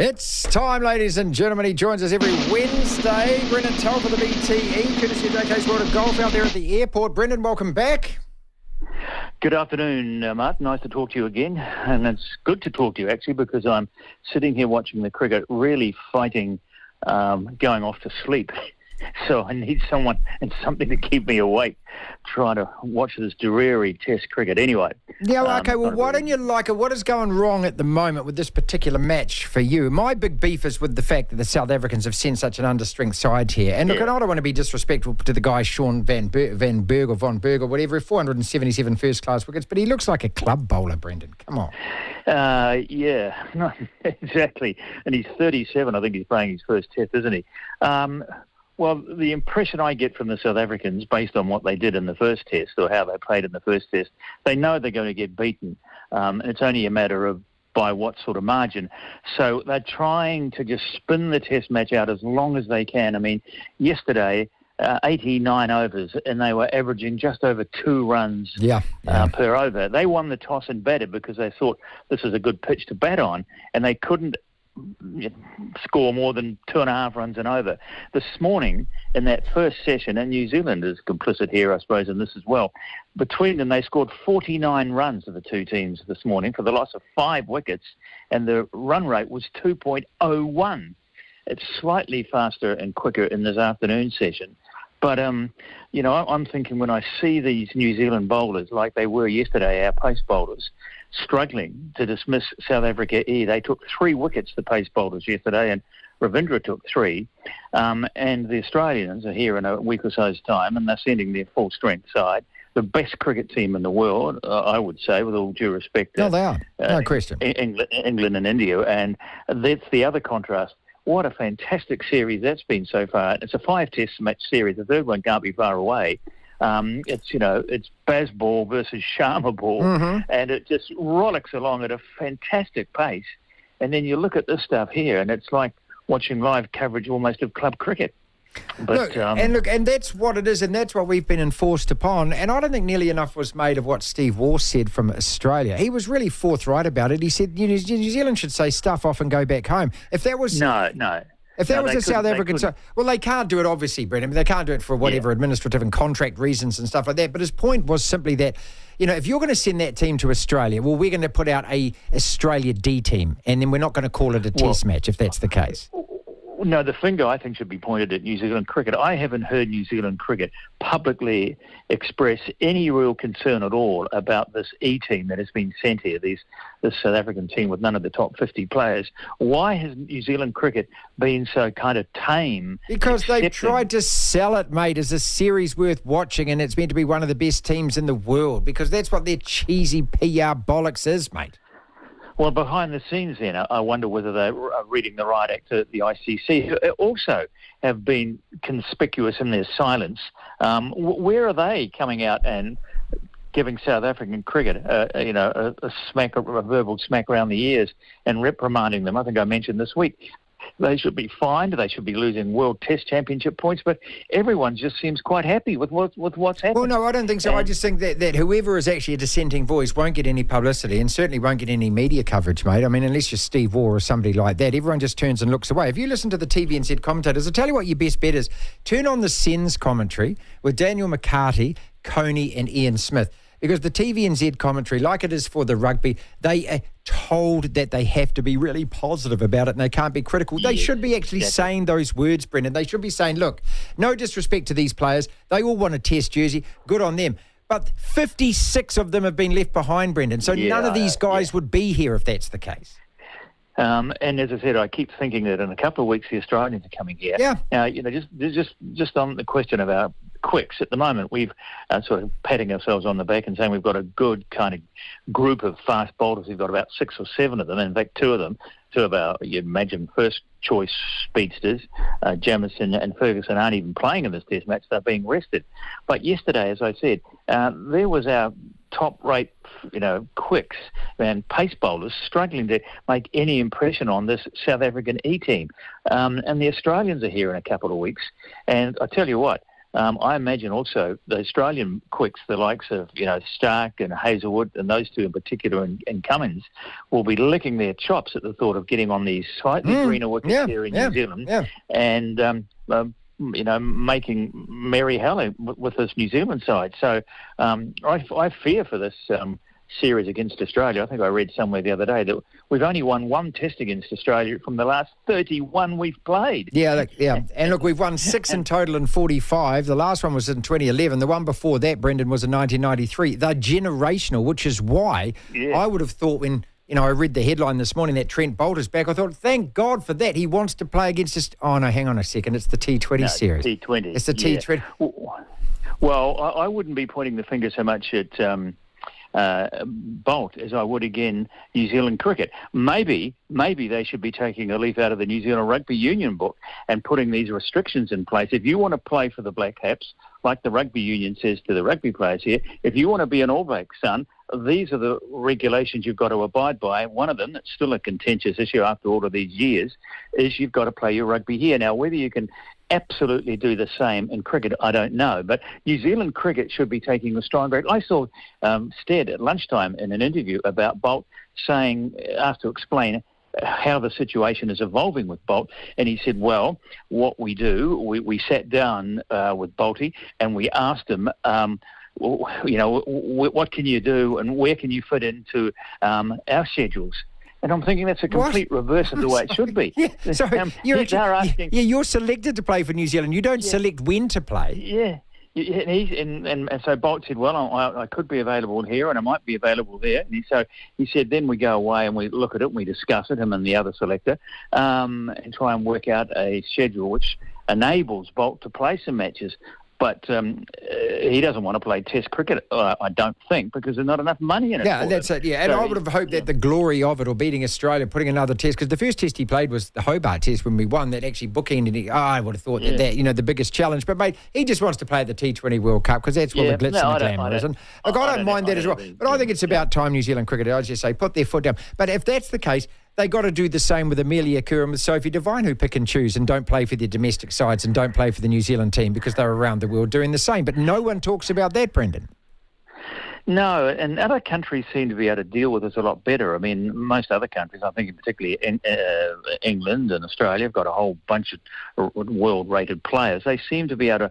It's time, ladies and gentlemen. He joins us every Wednesday. Brendan Telfer, the BTE, courtesy of JK's World of Golf out there at the airport. Brendan, welcome back. Good afternoon, Martin. Nice to talk to you again. And it's good to talk to you, actually, because I'm sitting here watching the cricket, really fighting going off to sleep. So I need someone and something to keep me awake, trying to watch this dreary test cricket. Anyway. Yeah, well, okay, well, why don't you like it? What is going wrong at the moment with this particular match for you? My big beef is with the fact that the South Africans have sent such an understrength side here. And look, I don't want to be disrespectful to the guy, Sean Van Berg or Von Berg or whatever, 477 first-class wickets, but he looks like a club bowler, Brendan. Come on. Yeah, no, exactly. And he's 37. I think he's playing his first test, isn't he? Well, the impression I get from the South Africans, based on what they did in the first test or how they played in the first test, they know they're going to get beaten. And it's only a matter of by what sort of margin. So they're trying to just spin the test match out as long as they can. I mean, yesterday, 89 overs, and they were averaging just over 2 runs per over. They won the toss and batted because they thought this is a good pitch to bat on, and they couldn't score more than 2.5 runs and over. This morning, in that first session, and New Zealand is complicit here, I suppose, in this as well, between them they scored 49 runs of the two teams this morning for the loss of 5 wickets, and the run rate was 2.01. It's slightly faster and quicker in this afternoon session. But, you know, I'm thinking when I see these New Zealand bowlers, like they were yesterday, our pace bowlers, struggling to dismiss South Africa E. They took 3 wickets, the pace bowlers, yesterday, and Ravindra took 3. And the Australians are here in a week or so's time, and they're sending their full-strength side. The best cricket team in the world, I would say, with all due respect. No, they are. No question. England and India. And that's the other contrast. What a fantastic series that's been so far. It's a 5-test match series. The third one can't be far away. It's Bazball versus Sharma ball, and it just rollicks along at a fantastic pace. And then you look at this stuff here, and it's like watching live coverage almost of club cricket. But, and that's what it is, and that's what we've been enforced upon. And I don't think nearly enough was made of what Steve Waugh said from Australia. He was really forthright about it. He said New Zealand should say stuff off and go back home. If that was If that was a South African... Well, they can't do it, obviously, Brendan. They can't do it for whatever administrative and contract reasons and stuff like that. But his point was simply that, you know, if you're going to send that team to Australia, well, we're going to put out a Australia D team, and then we're not going to call it a test match if that's the case. No, the finger, I think, should be pointed at New Zealand cricket. I haven't heard New Zealand cricket publicly express any real concern at all about this E team that has been sent here, this South African team with none of the top 50 players. Why has New Zealand cricket been so kind of tame? Because they tried to sell it, mate, as a series worth watching, and it's meant to be one of the best teams in the world, because that's what their cheesy PR bollocks is, mate. Well, behind the scenes then, I wonder whether they're reading the right act at the ICC, who also have been conspicuous in their silence. Where are they coming out and giving South African cricket, a verbal smack around the ears and reprimanding them? I think I mentioned this week. They should be fined. They should be losing World Test Championship points. But everyone just seems quite happy with what's happening. Well, no, I don't think so. I just think that whoever is actually a dissenting voice won't get any publicity and certainly won't get any media coverage, mate. I mean, unless you're Steve Waugh or somebody like that, everyone just turns and looks away. If you listen to the TVNZ commentators, I'll tell you what your best bet is. Turn on the Sens commentary with Daniel McCarthy, Coney and Ian Smith. Because the TVNZ commentary, like it is for the rugby, they are told that they have to be really positive about it and they can't be critical. They should be actually saying those words, Brendan. They should be saying, look, no disrespect to these players. They all want a test jersey. Good on them. But 56 of them have been left behind, Brendan. So none of these guys would be here if that's the case. And as I said, I keep thinking that in a couple of weeks the Australians are coming here. Yeah. Now, just on the question of our quicks at the moment, we've sort of patting ourselves on the back and saying we've got a good kind of group of fast bowlers. We've got about 6 or 7 of them. In fact, two of our, you'd imagine, first choice speedsters, Jamison and Ferguson, aren't even playing in this test match. They're being rested. But yesterday, as I said, there was our top-rate, quicks and pace bowlers struggling to make any impression on this South African E team. And the Australians are here in a couple of weeks. And I tell you what, I imagine also the Australian quicks, the likes of Stark and Hazelwood, and those two in particular, and Cummins, will be licking their chops at the thought of getting on these slightly greener wickets here in New Zealand, and making merry hell with this New Zealand side. So I fear for this series against Australia. I think I read somewhere the other day that we've only won one test against Australia from the last 31 we've played. And look, we've won 6 in total in 45. The last one was in 2011. The one before that, Brendan, was in 1993. They're generational, which is why I would have thought when I read the headline this morning that Trent Boult is back, I thought, thank God for that. He wants to play against us. Oh, no, hang on a second. It's the T20 series. T20. It's the T20. Well, I wouldn't be pointing the finger so much at Boult as I would again New Zealand cricket. Maybe they should be taking a leaf out of the New Zealand Rugby Union book and putting these restrictions in place. If you want to play for the Black Caps, like the Rugby Union says to the rugby players here, if you want to be an All Black, son, these are the regulations you've got to abide by. One of them, that's still a contentious issue after all of these years, is you've got to play your rugby here. Now, whether you can absolutely do the same in cricket, I don't know. But New Zealand cricket should be taking a strong break. I saw Stead at lunchtime in an interview about Boult saying, asked to explain how the situation is evolving with Boult, and he said, well, what we do, we sat down with Boulty and we asked him, what can you do and where can you fit into our schedules? And I'm thinking that's a complete reverse of the way it should be. You're selected to play for New Zealand. You don't select when to play. And so Boult said, well, I could be available here and I might be available there. And so he said, then we go away and we look at it and we discuss it, him and the other selector, and try and work out a schedule which enables Boult to play some matches. But he doesn't want to play Test cricket, I don't think, because there's not enough money in it. Yeah, that's it. Yeah, and I would have hoped that the glory of it, or beating Australia, putting another Test, because the first Test he played was the Hobart Test when we won. That actually bookended. I would have thought that the biggest challenge. But mate, he just wants to play at the T20 World Cup because that's where the glitz and the glamour is. And look, I don't mind that as well. But I think it's about time New Zealand cricket, I just say, put their foot down. But if that's the case, they got to do the same with Amelia Kerr and with Sophie Devine, who pick and choose and don't play for their domestic sides and don't play for the New Zealand team because they're around the world doing the same. But no one talks about that, Brendan. No, and other countries seem to be able to deal with this a lot better. I mean, most other countries, I think particularly England and Australia, have got a whole bunch of world-rated players. They seem to be able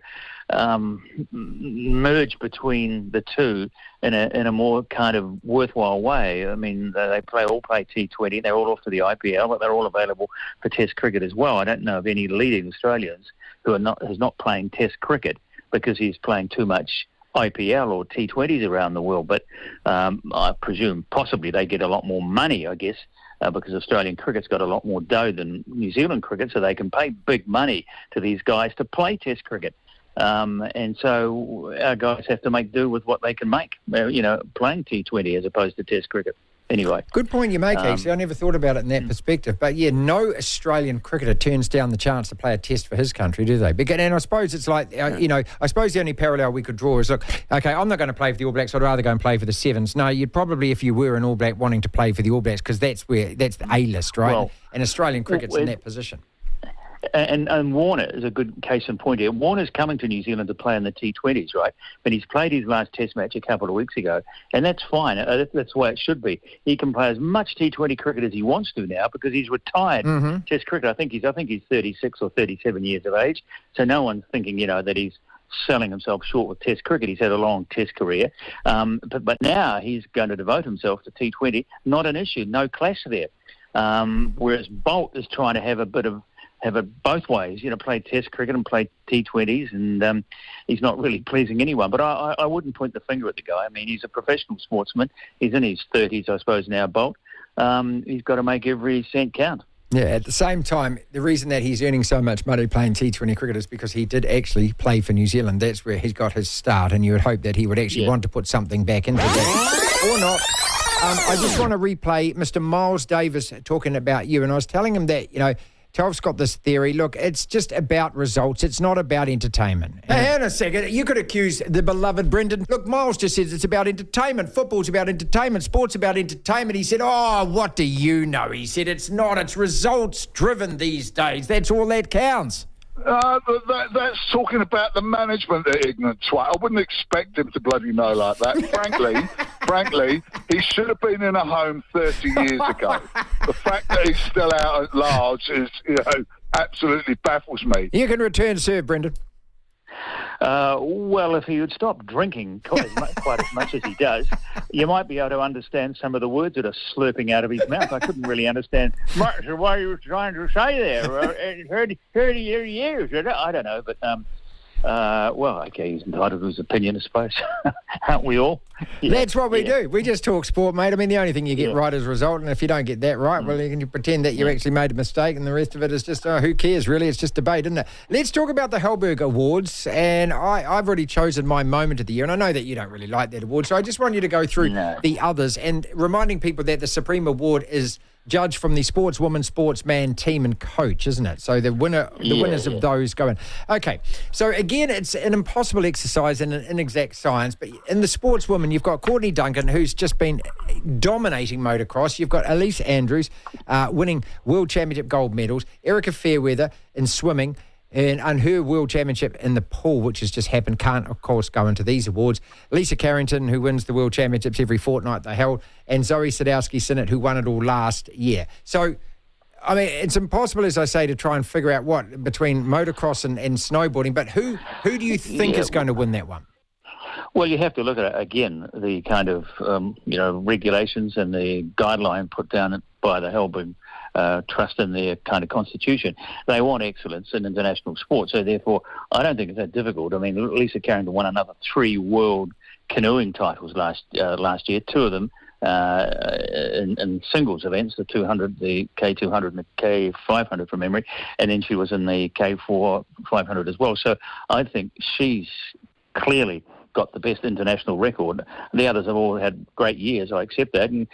to merge between the two in a more kind of worthwhile way. I mean, they all play T20. They're all off to the IPL, but they're all available for Test cricket as well. I don't know of any leading Australians who's not playing Test cricket because he's playing too much IPL or T20s around the world. But I presume possibly they get a lot more money, I guess, because Australian cricket's got a lot more dough than New Zealand cricket, so they can pay big money to these guys to play Test cricket. And so our guys have to make do with what they can make, playing T20 as opposed to Test cricket. Anyway. Good point you make, actually. I never thought about it in that perspective. But, no Australian cricketer turns down the chance to play a Test for his country, do they? And I suppose it's like, I suppose the only parallel we could draw is, look, okay, I'm not going to play for the All Blacks. I'd rather go and play for the Sevens. No, you'd probably, if you were an All Black, wanting to play for the All Blacks because that's the A-list, right? Well, and Australian cricket's in that position. And Warner is a good case in point here. Warner's coming to New Zealand to play in the T20s, right? But he's played his last Test match a couple of weeks ago, and that's fine. That's the way it should be. He can play as much T20 cricket as he wants to now because he's retired Test cricket. I think he's 36 or 37 years of age, so no one's thinking, that he's selling himself short with Test cricket. He's had a long Test career, but now he's going to devote himself to T20. Not an issue, no clash there. Whereas Boult is trying to have it both ways, play Test cricket and play T20s, and he's not really pleasing anyone. But I wouldn't point the finger at the guy. I mean, he's a professional sportsman. He's in his 30s, I suppose, now, Boult. He's got to make every cent count. Yeah, at the same time, the reason that he's earning so much money playing T20 cricket is because he did actually play for New Zealand. That's where he's got his start, and you would hope that he would actually want to put something back into that. Or not. I just want to replay Mr. Miles Davis talking about you, and I was telling him that, Telf's got this theory. Look, it's just about results. It's not about entertainment. Hey, hang on a second. You could accuse the beloved Brendan. Look, Miles just says it's about entertainment. Football's about entertainment. Sport's about entertainment. He said, what do you know? He said, it's not. It's results-driven these days. That's all that counts. That's talking about the management, the ignorant twat. I wouldn't expect him to bloody know like that. Frankly, he should have been in a home 30 years ago. The fact that he's still out at large is, absolutely baffles me. You can return serve, Brendan. Well, if he would stop drinking quite as much as he does, you might be able to understand some of the words that are slurping out of his mouth. I couldn't really understand much of what he was trying to say there. 30 years, I don't know, but well, okay, he's entitled to his opinion, I suppose. Aren't we all? Yeah. That's what we do. We just talk sport, mate. I mean, the only thing you get right is a result, and if you don't get that right, well, you can pretend that you actually made a mistake, and the rest of it is just, who cares, really? It's just debate, isn't it? Let's talk about the Halberg Awards, and I've already chosen my moment of the year, and I know that you don't really like that award, so I just want you to go through the others, and reminding people that the Supreme Award is judged from the sportswoman, sportsman, team and coach, isn't it? So the winners of those go in. Okay, so again, it's an impossible exercise and an inexact science, but in the sportswoman, you've got Courtney Duncan, who's just been dominating motocross. You've got Elise Andrews winning World Championship gold medals, Erica Fairweather in swimming, and her World Championship in the pool, which has just happened, can't, of course, go into these awards. Lisa Carrington, who wins the World Championships every fortnight they held, and Zoe Sadowski-Sinnott, who won it all last year. So, I mean, it's impossible, as I say, to try and figure out what between motocross and snowboarding, but who do you think is going to win that one? Well, you have to look at, again, the kind of, regulations and the guideline put down by the Halberg Trust in their kind of constitution. They want excellence in international sport, so therefore I don't think it's that difficult. I mean, Lisa Carrington won another 3 world canoeing titles last year, 2 of them in singles events, the 200, the K200 and the K500 from memory, and then she was in the K4 500 as well. So I think she's clearly got the best international record. The others have all had great years, I accept that. And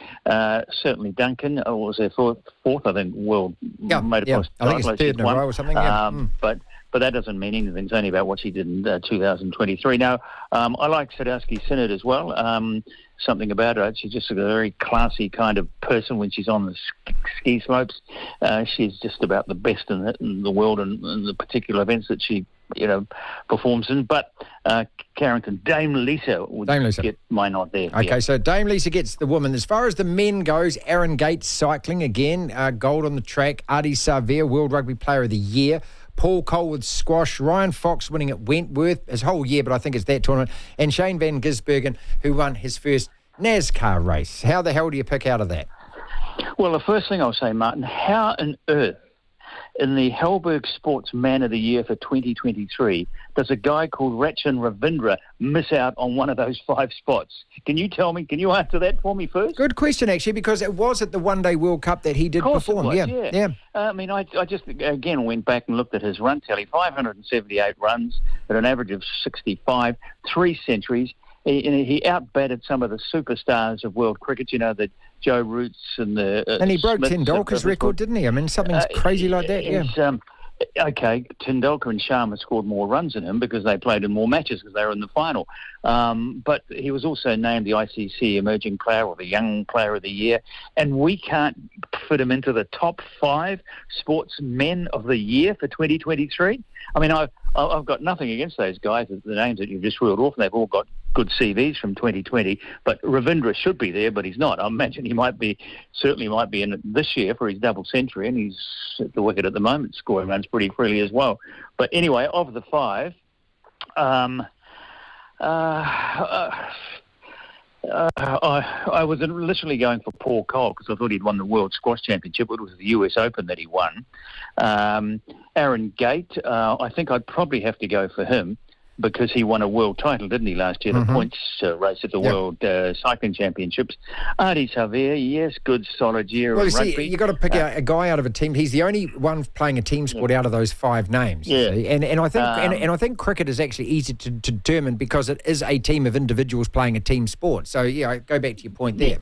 certainly Duncan was their fourth, I think, world motocross I think it's third in a row or something. But that doesn't mean anything. It's only about what she did in 2023. Now, I like Sadowski-Sinnott as well. Something about her. She's just a very classy kind of person when she's on the ski slopes. She's just about the best in the world in the particular events that she performs in. But Carrington, Dame Lisa would get my nod there. Okay, so Dame Lisa gets the woman. As far as the men goes, Aaron Gates cycling again, gold on the track. Adi Savir, World Rugby Player of the Year. Paul Cole with squash. Ryan Fox winning at Wentworth his whole year, but I think it's that tournament. And Shane Van Gisbergen, who won his first NASCAR race. How the hell do you pick out of that? Well, the first thing I'll say, Martin, how on earth in the Halberg Sports Man of the Year for 2023 does a guy called Rachin Ravindra miss out on one of those 5 spots? Can you tell me? Can you answer that for me first? Good question, actually, because it was at the One Day World Cup that he did perform. Yeah. I mean, I just, again, went back and looked at his run tally. 578 runs at an average of 65, 3 centuries. He outbatted some of the superstars of world cricket, the Joe Roots and the... and he broke Smiths Tendulkar's record, didn't he? I mean, something crazy like that, Okay, Tendulkar and Sharma scored more runs than him because they played in more matches because they were in the final. But he was also named the ICC Emerging Player or the Young Player of the Year, and we can't fit him into the top 5 sportsmen of the year for 2023. I mean, I've got nothing against those guys, the names that you've just reeled off, and they've all got good CVs from 2020, but Ravindra should be there, but he's not. I imagine he certainly might be in it this year for his double century, and he's at the wicket at the moment, scoring runs pretty freely as well. But anyway, of the 5, I was literally going for Paul Cole because I thought he'd won the World Squash Championship. It was the US Open that he won. Aaron Gate, I think I'd probably have to go for him because he won a world title, didn't he, last year, the points race at the World Cycling Championships. Adi Savir, yes, good, solid year of rugby. You've got to pick out a guy out of a team. He's the only one playing a team sport out of those 5 names. Yeah. And I think I think cricket is actually easy to determine because it is a team of individuals playing a team sport. So, go back to your point there.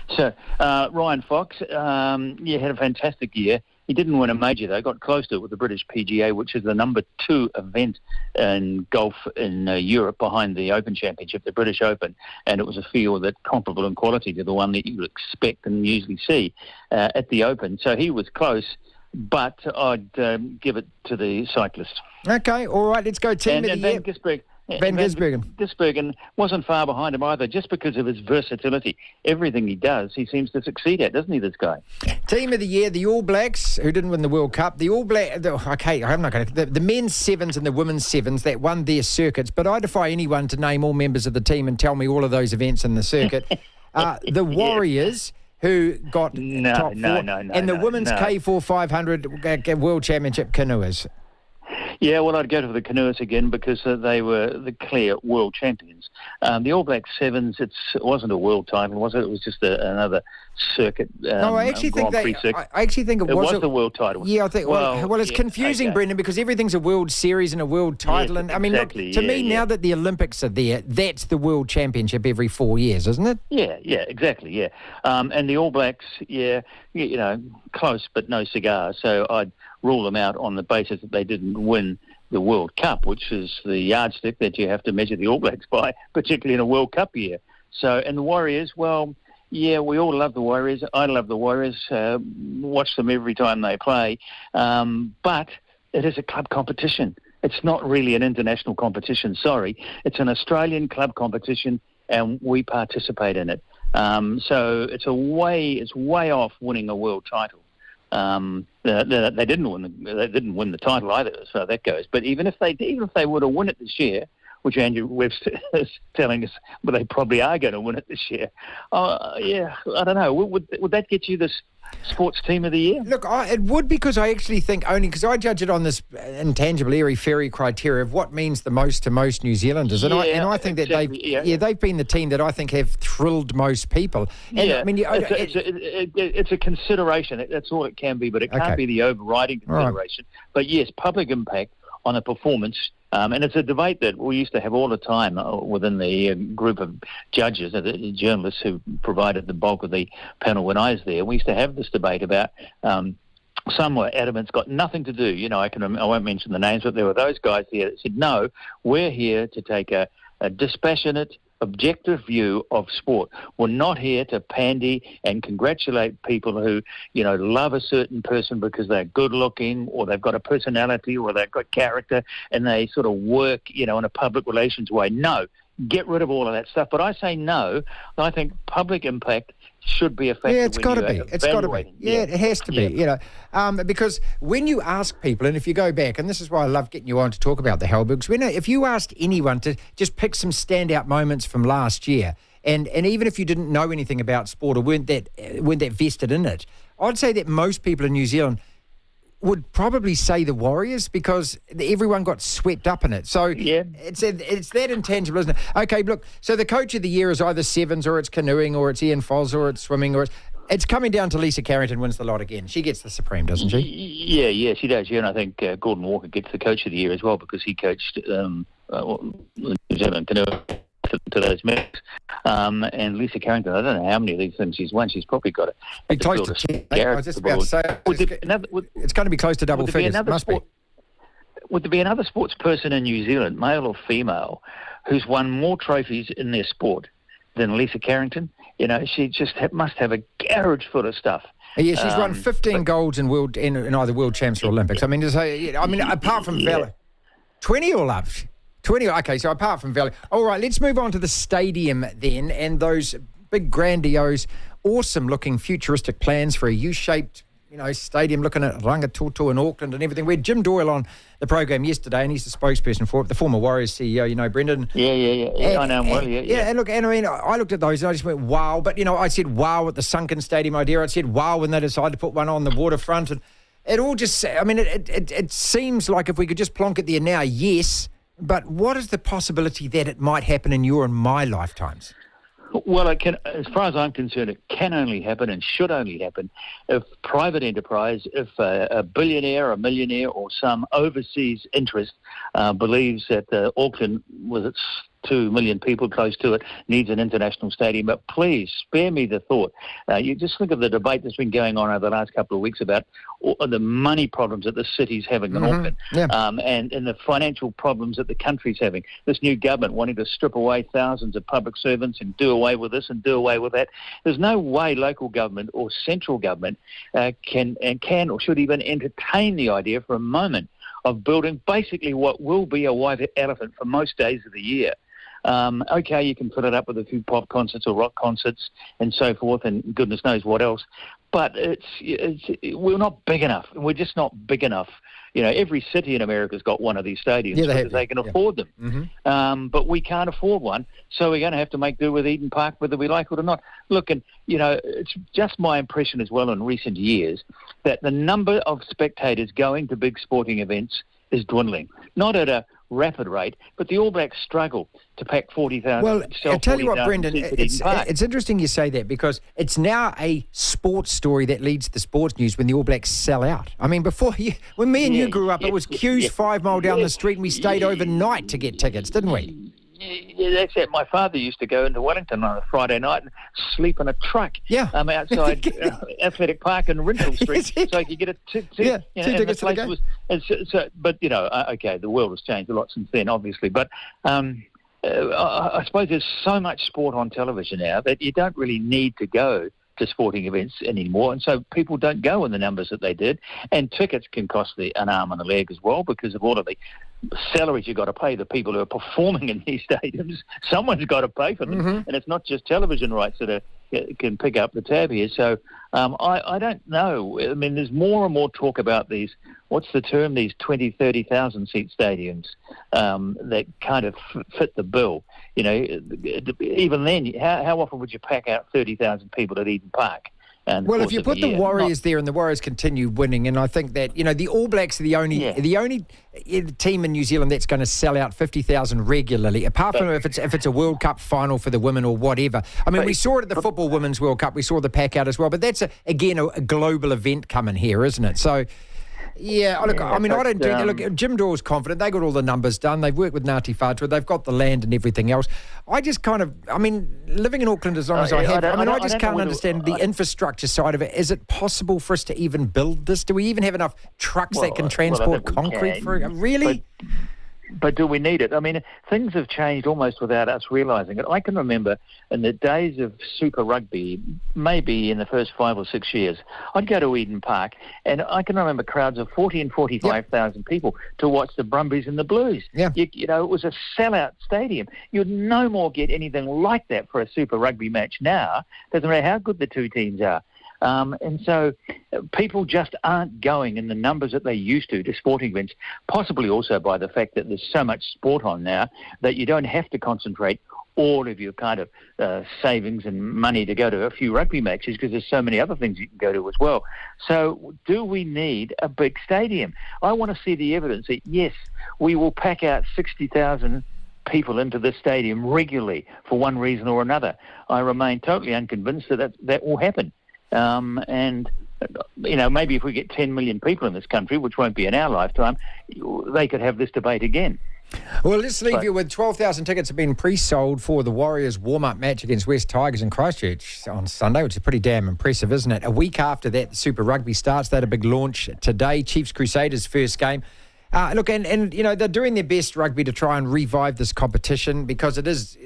So, Ryan Fox, had a fantastic year. He didn't win a major, though. Got close to it with the British PGA, which is the number 2 event in golf in Europe behind the Open Championship, the British Open. And it was a field that comparable in quality to the one that you would expect and usually see at the Open. So he was close. but I'd give it to the cyclist. Okay, all right, let's go team of the year. Van Gisbergen wasn't far behind him either, just because of his versatility. Everything he does, he seems to succeed at, doesn't he, this guy? Team of the year, the All Blacks, who didn't win the World Cup. The All Blacks, the men's sevens and the women's sevens that won their circuits, but I defy anyone to name all members of the team and tell me all of those events in the circuit. The Warriors, who got top four, and the women's K4 500 World Championship canoers. Yeah, well, I'd go to the canoers again because they were the clear world champions. The All Black Sevens, it wasn't a world title, was it? It was just another circuit. No, I actually think it was the world title. Yeah, I think. Well, it's confusing, okay, Brendan, because everything's a world series and a world title. Yes, and I mean, exactly, look, to me, now that the Olympics are there, that's the world championship every 4 years, isn't it? Yeah, exactly. Yeah, and the All Blacks, close but no cigar. So I'd rule them out on the basis that they didn't win the World Cup, which is the yardstick that you have to measure the All Blacks by, particularly in a World Cup year. So, and the Warriors, well, yeah, we all love the Warriors. I love the Warriors, watch them every time they play. But it is a club competition. It's not really an international competition, sorry. It's an Australian club competition, and we participate in it. So it's way off winning a world title. They didn't win the title either, as far as that goes. But even if they were to win it this year, which Andrew Webster is telling us, well, they probably are going to win it this year. I don't know. Would that get you this sports team of the year? Look, it would, because I actually think, only because I judge it on this intangible, airy-fairy criteria of what means the most to most New Zealanders, and I think that they've been the team that I think have thrilled most people. And I mean, it's a consideration. That's all it can be, but it can't be the overriding consideration. Right. But yes, public impact on a performance. And it's a debate that we used to have all the time within the group of judges, the journalists who provided the bulk of the panel when I was there. We used to have this debate about some were adamant it's got nothing to do. I won't mention the names, but there were those guys there that said, no, we're here to take a dispassionate, objective view of sport. We're not here to pandy and congratulate people who, love a certain person because they're good looking or they've got a personality or they've got character and they sort of work, in a public relations way. No, get rid of all of that stuff. But I say no. I think public impact should be a factor. Yeah, it's got to be. It's got to be. Yeah, it has to be. Because when you ask people, and if you go back, and this is why I love getting you on to talk about the Halbergs, if you asked anyone to just pick some standout moments from last year, and even if you didn't know anything about sport or weren't that vested in it, I'd say that most people in New Zealand would probably say the Warriors, because everyone got swept up in it. So it's that intangible, isn't it? Okay, look, so the coach of the year is either sevens or it's canoeing or it's Ian Foz or it's swimming or it's coming down to Lisa Carrington wins the lot again. She gets the supreme, doesn't she? Yeah, she does. Yeah, and I think Gordon Walker gets the coach of the year as well, because he coached New Zealand canoe to those meets. And Lisa Carrington, I don't know how many of these things she's won. She's probably got it. Close to 10. I was just about to say, it's going to be close to double figures. Would there be another sports person in New Zealand, male or female, who's won more trophies in their sport than Lisa Carrington? She just must have a garage full of stuff. Yeah, she's won 15 golds in either World Champs or Olympics. I mean, apart from Valley, 20 all up. 20, okay, so apart from Valley. All right, let's move on to the stadium then, and those big, grandiose, awesome-looking futuristic plans for a U-shaped, stadium looking at Rangitoto in Auckland and everything. We had Jim Doyle on the program yesterday, and he's the spokesperson for it, the former Warriors CEO, Brendan. Yeah, I know him well, yeah. And look, I looked at those and I just went, wow. But, I said wow at the sunken stadium idea. I said wow when they decided to put one on the waterfront. And it all just, it seems like if we could just plonk it there now, yes. But what is the possibility that it might happen in your and my lifetimes? Well, it can, as far as I'm concerned, it can only happen and should only happen if private enterprise, if a billionaire, a millionaire, or some overseas interest believes that Auckland, with its 2 million people close to it, needs an international stadium. But please, spare me the thought. You just think of the debate that's been going on over the last couple of weeks about the money problems that the city's having in Auckland, and the financial problems that the country's having. This new government wanting to strip away thousands of public servants and do away with this and do away with that. There's no way local government or central government can or should even entertain the idea for a moment of building basically what will be a white elephant for most days of the year. Okay, you can fill it up with a few pop concerts or rock concerts and so forth, and goodness knows what else. But we're not big enough. We're just not big enough. You know, every city in America's got one of these stadiums because they can afford them. But we can't afford one, so we're going to have to make do with Eden Park, whether we like it or not. Look, and, you know, it's just my impression as well in recent years that the number of spectators going to big sporting events is dwindling. Not at a rapid rate, but the All Blacks struggle to pack 40,000. Well, I'll tell you what, Brendan, it's interesting you say that, because it's now a sports story that leads the sports news when the All Blacks sell out. I mean, when me and you grew up, it was queues 5 mile down the street and we stayed overnight to get tickets, didn't we? Yeah, that's it. My father used to go into Wellington on a Friday night and sleep in a truck outside Athletic Park and Rental Street so he could get a ticket. Two tickets to the game. But, you know, okay, the world has changed a lot since then, obviously. But I suppose there's so much sport on television now that you don't really need to go to sporting events anymore, and so people don't go in the numbers that they did, and tickets can cost an arm and a leg as well because of all of the salaries you've got to pay the people who are performing in these stadiums. Someone's got to pay for them, and it's not just television rights that can pick up the tab here. So I don't know. I mean, there's more and more talk about these, what's the term, these 20, 30,000 seat stadiums that kind of fit the bill. You know, even then, how often would you pack out 30,000 people at Eden Park? Well, if you put the Warriors there and the Warriors continue winning, and I think that, you know, the All Blacks are the only team in New Zealand that's going to sell out 50,000 regularly, apart from if it's a World Cup final for the women or whatever. I mean, we saw it at the Football Women's World Cup. We saw the pack out as well. But that's, again, a global event coming here, isn't it? So... Yeah, look, I mean, I don't do... Look, Jim Dawes confident. They got all the numbers done. They've worked with Ngāti Whātua. They've got the land and everything else. I just kind of... I mean, living in Auckland as long as I have, I just can't understand the infrastructure side of it. Is it possible for us to even build this? Do we even have enough trucks that can transport concrete for it? Really? But do we need it? I mean, things have changed almost without us realising it. I can remember in the days of Super Rugby, maybe in the first 5 or 6 years, I'd go to Eden Park and I can remember crowds of 40 and 45,000 people to watch the Brumbies and the Blues. You know, it was a sellout stadium. You'd no more get anything like that for a Super Rugby match now. Doesn't matter how good the two teams are. And so people just aren't going in the numbers that they used to sporting events, possibly also by the fact that there's so much sport on now that you don't have to concentrate all of your kind of savings and money to go to a few rugby matches because there's so many other things you can go to as well. So do we need a big stadium? I want to see the evidence that, yes, we will pack out 60,000 people into this stadium regularly for one reason or another. I remain totally unconvinced that will happen. And, you know, maybe if we get 10 million people in this country, which won't be in our lifetime, they could have this debate again. Well, let's leave you with 12,000 tickets have been pre-sold for the Warriors warm-up match against West Tigers in Christchurch on Sunday, which is pretty damn impressive, isn't it? A week after that, Super Rugby starts. They had a big launch today. Chiefs Crusaders first game. Look, and you know, they're doing their best, rugby, to try and revive this competition because it is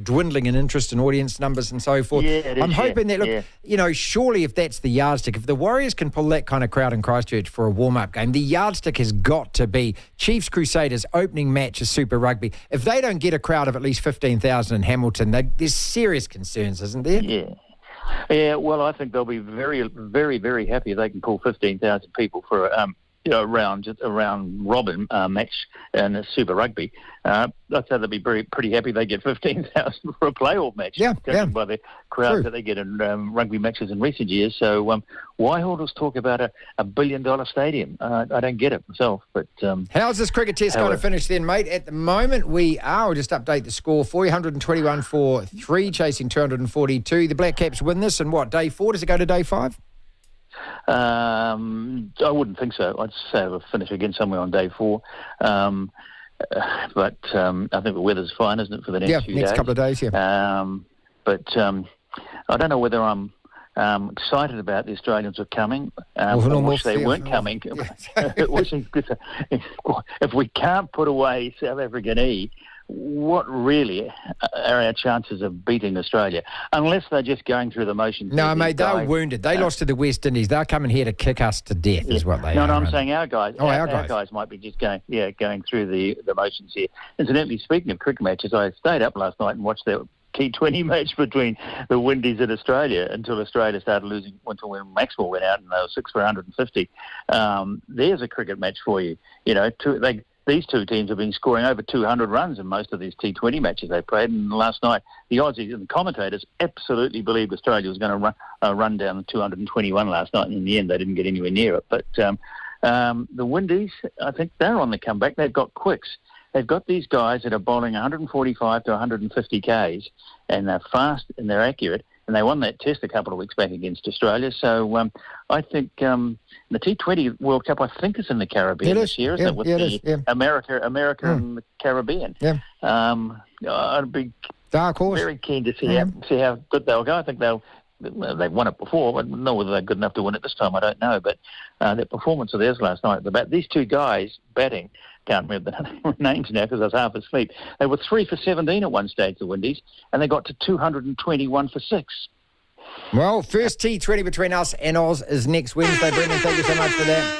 dwindling in interest and audience numbers and so forth. I'm hoping that, look, you know, surely if that's the yardstick, if the Warriors can pull that kind of crowd in Christchurch for a warm-up game, the yardstick has got to be Chiefs Crusaders opening match of Super Rugby. If they don't get a crowd of at least 15,000 in Hamilton, there's serious concerns, isn't there? Yeah, well, I think they'll be very, very, very happy if they can pull 15,000 people for round robin match in Super Rugby. I'd say they'll be pretty happy they get 15,000 for a playoff match. Judging by the crowd that they get in rugby matches in recent years. So why all this talk about a $1 billion stadium? I don't get it myself. But how's this cricket test going to finish then, mate? At the moment, I'll just update the score for you. 121 for 3, chasing 242. The Black Caps win this in day 4? Does it go to day 5? I wouldn't think so. I'd say it'll finish again somewhere on day 4. but I think the weather's fine, isn't it, for the next few days? Next couple of days, But I don't know whether I'm excited about the Australians are coming. I wish they weren't coming. It wasn't good. If we can't put away South African E, what really are our chances of beating Australia? Unless they're just going through the motions. No, mate, they're wounded. They lost to the West Indies. They're coming here to kick us to death, is what they are. No, I'm saying our guys. Oh, our guys might be just going through the motions here. Incidentally, speaking of cricket matches, I stayed up last night and watched the T20 match between the Windies and Australia until Australia started losing, until when Maxwell went out and they were 6 for 150. There's a cricket match for you. You know, these two teams have been scoring over 200 runs in most of these T20 matches they played. And last night, the Aussies and the commentators absolutely believed Australia was going to run down the 221 last night. And in the end, they didn't get anywhere near it. But the Windies, I think they're on the comeback. They've got quicks. They've got these guys that are bowling 145 to 150 Ks, and they're fast and they're accurate. And they won that test a couple of weeks back against Australia. So I think the T20 World Cup, I think, is in the Caribbean this year, isn't it? With America and the Caribbean. Yeah. I'd be dark horse. Very keen to see how good they'll go. I think they've won it before. I don't know whether they're good enough to win it this time. I don't know. But that performance of theirs last night at the bat, these two guys batting, can't remember the names now because I was half asleep. They were 3 for 17 at one stage, the Windies, and they got to 221 for 6. Well, first T20 between us and Oz is next Wednesday. Brendan, thank you so much for that.